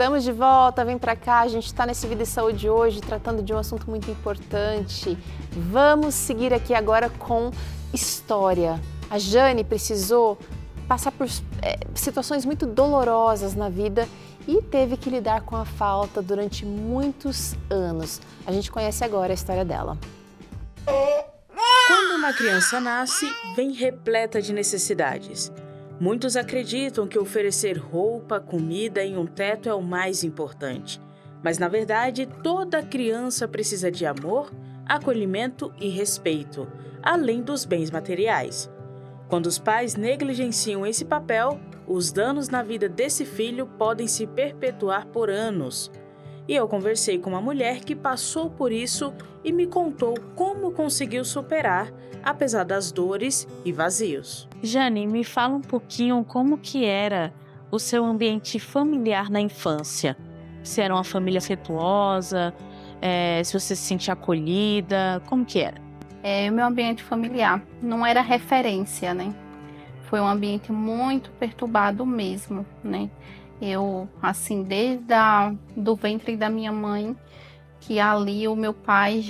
Estamos de volta, vem pra cá, a gente está nesse Vida e Saúde hoje tratando de um assunto muito importante. Vamos seguir aqui agora com história. A Jane precisou passar por situações muito dolorosas na vida e teve que lidar com a falta durante muitos anos. A gente conhece agora a história dela. Quando uma criança nasce, vem repleta de necessidades. Muitos acreditam que oferecer roupa, comida e um teto é o mais importante. Mas, na verdade, toda criança precisa de amor, acolhimento e respeito, além dos bens materiais. Quando os pais negligenciam esse papel, os danos na vida desse filho podem se perpetuar por anos. E eu conversei com uma mulher que passou por isso e me contou como conseguiu superar, apesar das dores e vazios. Jane, me fala um pouquinho como que era o seu ambiente familiar na infância. Se era uma família afetuosa, se você se sentia acolhida, como que era? O meu ambiente familiar não era referência, né? Foi um ambiente muito perturbado mesmo, né? Eu, assim, desde do ventre da minha mãe, que ali o meu pai,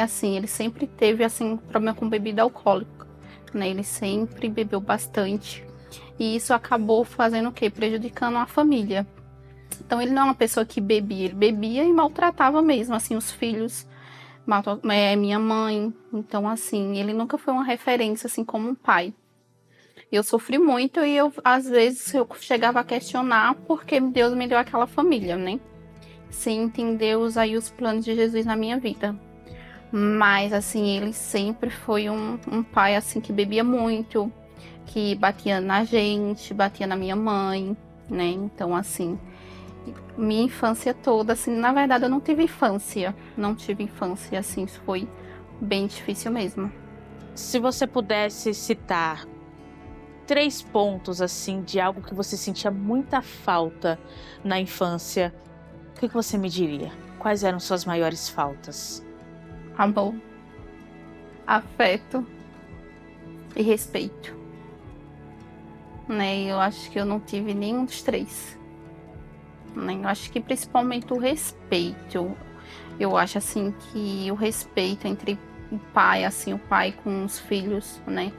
assim, ele sempre teve, assim, problema com bebida alcoólica, né? Ele sempre bebeu bastante. E isso acabou fazendo o quê? Prejudicando a família. Então, ele não é uma pessoa que bebia, ele bebia e maltratava mesmo, assim, os filhos, minha mãe. Então, assim, ele nunca foi uma referência, assim, como um pai. Eu sofri muito e às vezes eu chegava a questionar porque Deus me deu aquela família, né? Sem entender os planos de Jesus na minha vida. Mas, assim, ele sempre foi um pai, assim, que bebia muito, que batia na gente, batia na minha mãe, né? Então, assim, minha infância toda, assim, na verdade eu não tive infância, assim, isso foi bem difícil mesmo. Se você pudesse citar 3 pontos, assim, de algo que você sentia muita falta na infância, o que você me diria? Quais eram suas maiores faltas? Amor, afeto e respeito. Né? Eu acho que eu não tive nenhum dos 3. Né? Eu acho que principalmente o respeito. Eu acho, assim, que o respeito entre o pai com os filhos, né?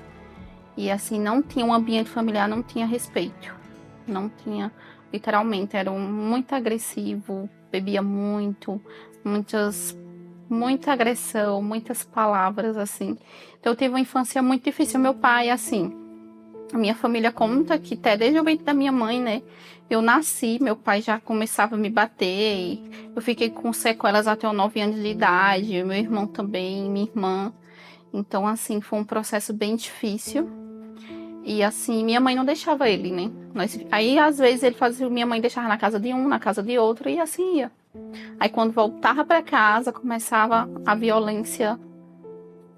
E, assim, não tinha um ambiente familiar, não tinha respeito. Não tinha, literalmente, era muito agressivo, bebia muito, muita agressão, muitas palavras, assim. Então, eu tive uma infância muito difícil. Meu pai, assim, a minha família conta que até desde o ventre da minha mãe, né? Eu nasci, meu pai já começava a me bater, eu fiquei com sequelas até os 9 anos de idade, meu irmão também, minha irmã. Então, assim, foi um processo bem difícil. E, assim, minha mãe não deixava ele, né? Aí, às vezes, minha mãe deixava na casa de um, na casa de outro, e assim ia. Aí, quando voltava para casa, começava a violência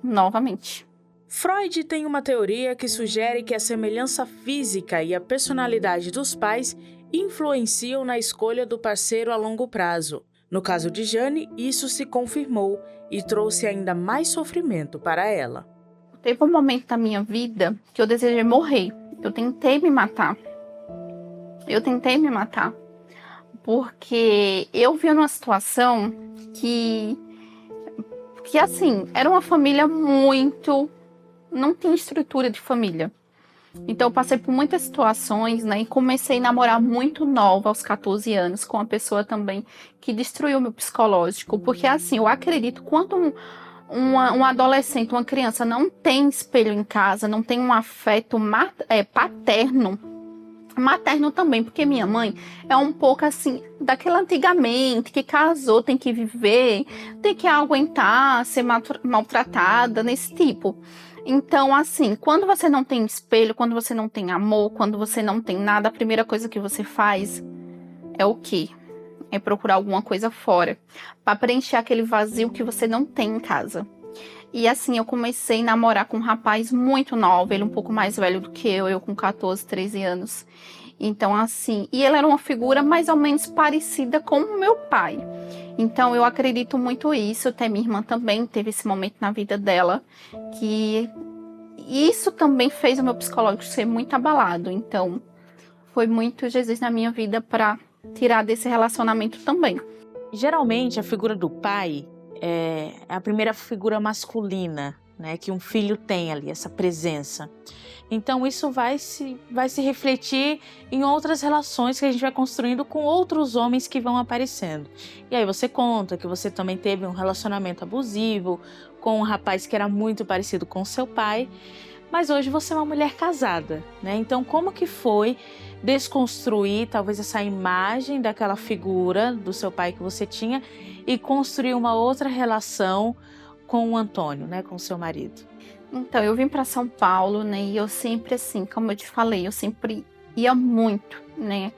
novamente. Freud tem uma teoria que sugere que a semelhança física e a personalidade dos pais influenciam na escolha do parceiro a longo prazo. No caso de Jane, isso se confirmou e trouxe ainda mais sofrimento para ela. Teve um momento da minha vida que eu desejei morrer. Eu tentei me matar. Porque eu vi numa situação que assim, era uma família muito... Não tinha estrutura de família. Então eu passei por muitas situações, né? E comecei a namorar muito nova, aos 14 anos, com uma pessoa também que destruiu meu psicológico. Porque, assim, eu acredito, quando um adolescente, uma criança não tem espelho em casa, não tem um afeto paterno, materno também, porque minha mãe é um pouco assim, daquela antigamente, que casou, tem que viver, tem que aguentar, ser maltratada, nesse tipo. Então, assim, quando você não tem espelho, quando você não tem amor, quando você não tem nada, a primeira coisa que você faz é o quê? É procurar alguma coisa fora, para preencher aquele vazio que você não tem em casa. E, assim, eu comecei a namorar com um rapaz muito novo, ele um pouco mais velho do que eu com 14, 13 anos. Então, assim, e ele era uma figura mais ou menos parecida com o meu pai. Então, eu acredito muito nisso. Até minha irmã também teve esse momento na vida dela, que isso também fez o meu psicológico ser muito abalado. Então, foi muito Jesus na minha vida para tirar desse relacionamento também. Geralmente, a figura do pai é a primeira figura masculina, né, que um filho tem ali, essa presença. Então, isso vai se refletir em outras relações que a gente vai construindo com outros homens que vão aparecendo. E aí você conta que você também teve um relacionamento abusivo com um rapaz que era muito parecido com seu pai, mas hoje você é uma mulher casada, né? Então, como que foi desconstruir talvez essa imagem daquela figura do seu pai que você tinha e construir uma outra relação com o Antônio, né, com o seu marido? Então, eu vim para São Paulo, né, e eu sempre, assim, como eu te falei, eu sempre ia muito, né,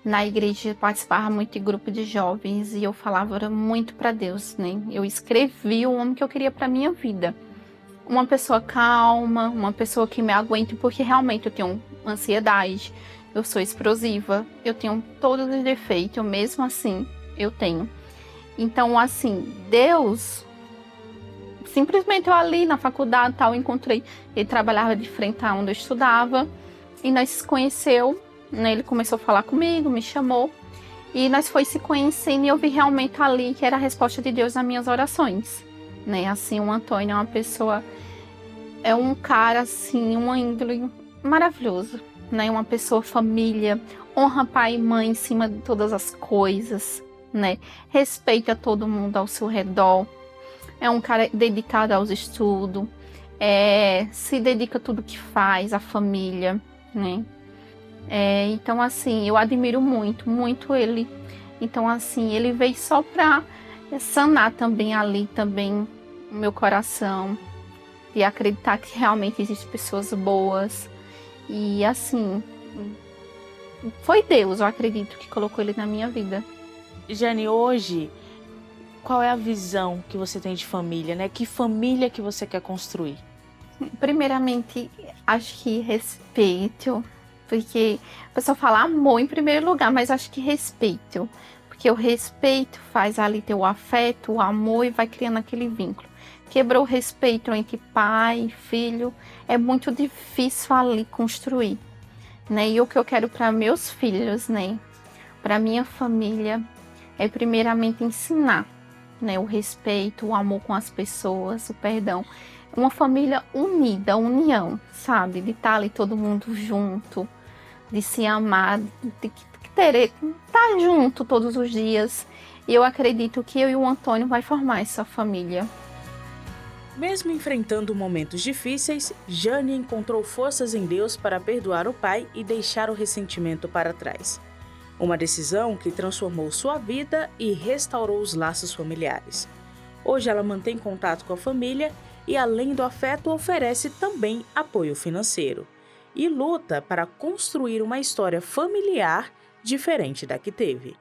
na igreja, participava muito de grupo de jovens e eu falava muito para Deus, né, eu escrevi o homem que eu queria para minha vida. Uma pessoa calma, uma pessoa que me aguente, porque realmente eu tenho ansiedade, eu sou explosiva, eu tenho todos os defeitos, mesmo assim, eu tenho. Então, assim, Deus... Simplesmente eu ali na faculdade tal, encontrei, ele trabalhava de frente a onde eu estudava e nós se conheceu, né, ele começou a falar comigo, me chamou e nós foi se conhecendo e eu vi realmente ali que era a resposta de Deus nas minhas orações, né, assim, o Antônio é uma pessoa, é um cara assim, uma índole maravilhoso, né, uma pessoa família, honra pai e mãe em cima de todas as coisas, né, respeita todo mundo ao seu redor. É um cara dedicado aos estudos, se dedica a tudo que faz, à família, né? Então, assim, eu admiro muito, muito ele. Então, assim, ele veio só para sanar também ali, também, o meu coração. E acreditar que realmente existem pessoas boas. E, assim, foi Deus, eu acredito, que colocou ele na minha vida. Jane, hoje... Qual é a visão que você tem de família, né? Que família que você quer construir? Primeiramente, acho que respeito, porque a pessoa fala amor em primeiro lugar, mas acho que respeito, porque o respeito faz ali ter o afeto, o amor e vai criando aquele vínculo. Quebrou o respeito entre pai e filho, é muito difícil ali construir, né? E o que eu quero para meus filhos, né? Para minha família, é primeiramente ensinar, né, o respeito, o amor com as pessoas, o perdão. Uma família unida, união, sabe? De estar ali todo mundo junto, de se amar, de querer estar junto todos os dias. E eu acredito que eu e o Antônio vai formar essa família. Mesmo enfrentando momentos difíceis, Jane encontrou forças em Deus para perdoar o pai e deixar o ressentimento para trás. Uma decisão que transformou sua vida e restaurou os laços familiares. Hoje ela mantém contato com a família e, além do afeto, oferece também apoio financeiro. E luta para construir uma história familiar diferente da que teve.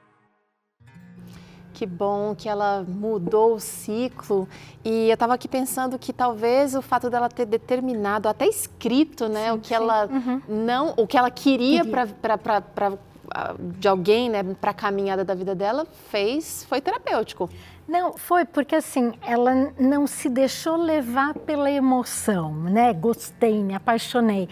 Que bom que ela mudou o ciclo. E eu estava aqui pensando que talvez o fato dela ter determinado, até escrito, né, o que ela não, o que ela queria de alguém, né, para a caminhada da vida dela, foi terapêutico. Não, foi porque assim, ela não se deixou levar pela emoção, né? Gostei, me apaixonei.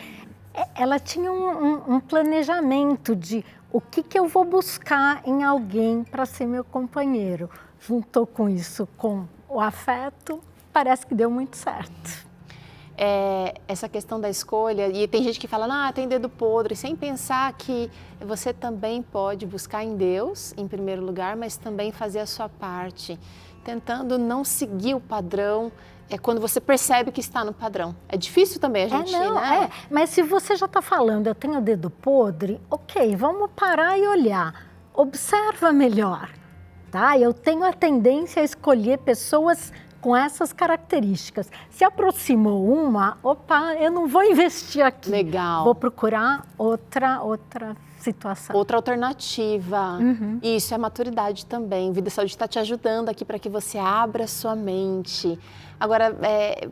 Ela tinha um planejamento de o que eu vou buscar em alguém para ser meu companheiro. Juntou com isso, com o afeto, parece que deu muito certo. Essa questão da escolha, e tem gente que fala, tem dedo podre, sem pensar que você também pode buscar em Deus, em primeiro lugar, mas também fazer a sua parte, tentando não seguir o padrão, quando você percebe que está no padrão. É difícil também a gente, né? Mas se você já está falando, eu tenho dedo podre, ok, vamos parar e olhar, observa melhor, tá? Eu tenho a tendência a escolher pessoas com essas características. Se aproximou uma, eu não vou investir aqui. Legal. Vou procurar outra situação. Outra alternativa. Isso é maturidade também. Vida e Saúde está te ajudando aqui para que você abra sua mente Agora,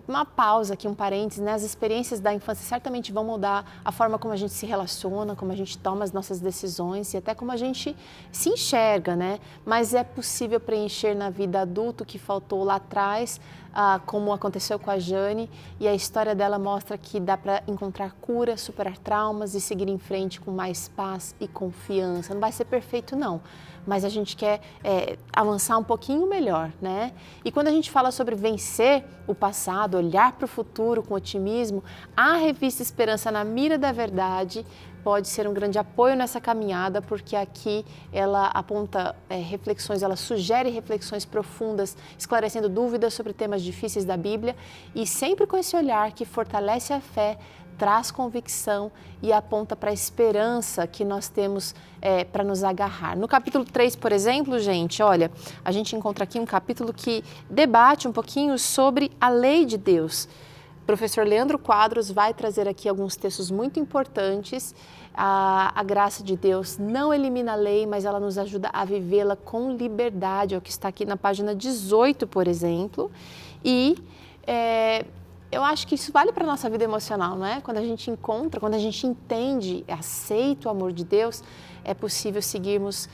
uma pausa aqui, um parênteses, né? As experiências da infância certamente vão mudar a forma como a gente se relaciona, como a gente toma as nossas decisões e até como a gente se enxerga, né? Mas é possível preencher na vida adulta o que faltou lá atrás, como aconteceu com a Jane, e a história dela mostra que dá para encontrar cura, superar traumas e seguir em frente com mais paz e confiança. Não vai ser perfeito, não, mas a gente quer avançar um pouquinho melhor, né? E quando a gente fala sobre vencer o passado, olhar para o futuro com otimismo, a revista Esperança na Mira da Verdade pode ser um grande apoio nessa caminhada, porque aqui ela aponta reflexões, ela sugere reflexões profundas, esclarecendo dúvidas sobre temas difíceis da Bíblia e sempre com esse olhar que fortalece a fé, traz convicção e aponta para a esperança que nós temos para nos agarrar. No capítulo 3, por exemplo, gente, olha, a gente encontra aqui um capítulo que debate um pouquinho sobre a lei de Deus. O professor Leandro Quadros vai trazer aqui alguns textos muito importantes. A graça de Deus não elimina a lei, mas ela nos ajuda a vivê-la com liberdade, é o que está aqui na página 18, por exemplo. E eu acho que isso vale para a nossa vida emocional, não é? Quando a gente encontra, quando a gente entende, aceita o amor de Deus, é possível seguirmos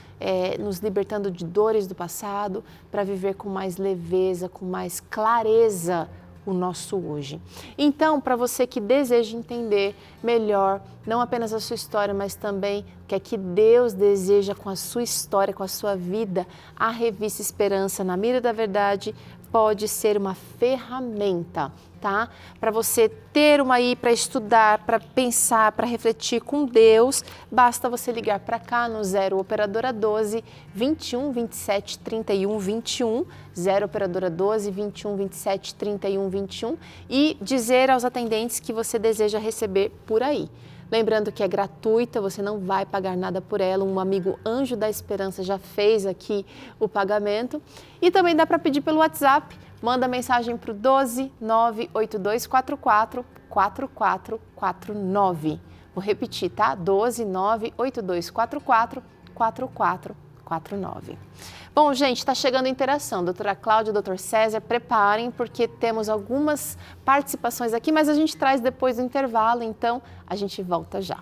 nos libertando de dores do passado para viver com mais leveza, com mais clareza o nosso hoje. Então, para você que deseja entender melhor, não apenas a sua história, mas também o que é que Deus deseja com a sua história, com a sua vida, a revista Esperança na Mira da Verdade pode ser uma ferramenta, tá? Para você ter uma aí para estudar, para pensar, para refletir com Deus, basta você ligar para cá no 0 operadora 12 21 27 31 21, 0 operadora 12 21 27 31 21 e dizer aos atendentes que você deseja receber por aí. Lembrando que é gratuita, você não vai pagar nada por ela. Um amigo Anjo da Esperança já fez aqui o pagamento. E também dá para pedir pelo WhatsApp. Manda mensagem para o 12 98244 4449. Vou repetir, tá? 12 98244 4449. Bom, gente, está chegando a interação. Doutora Cláudia, doutor César, preparem, porque temos algumas participações aqui, mas a gente traz depois do intervalo, então a gente volta já.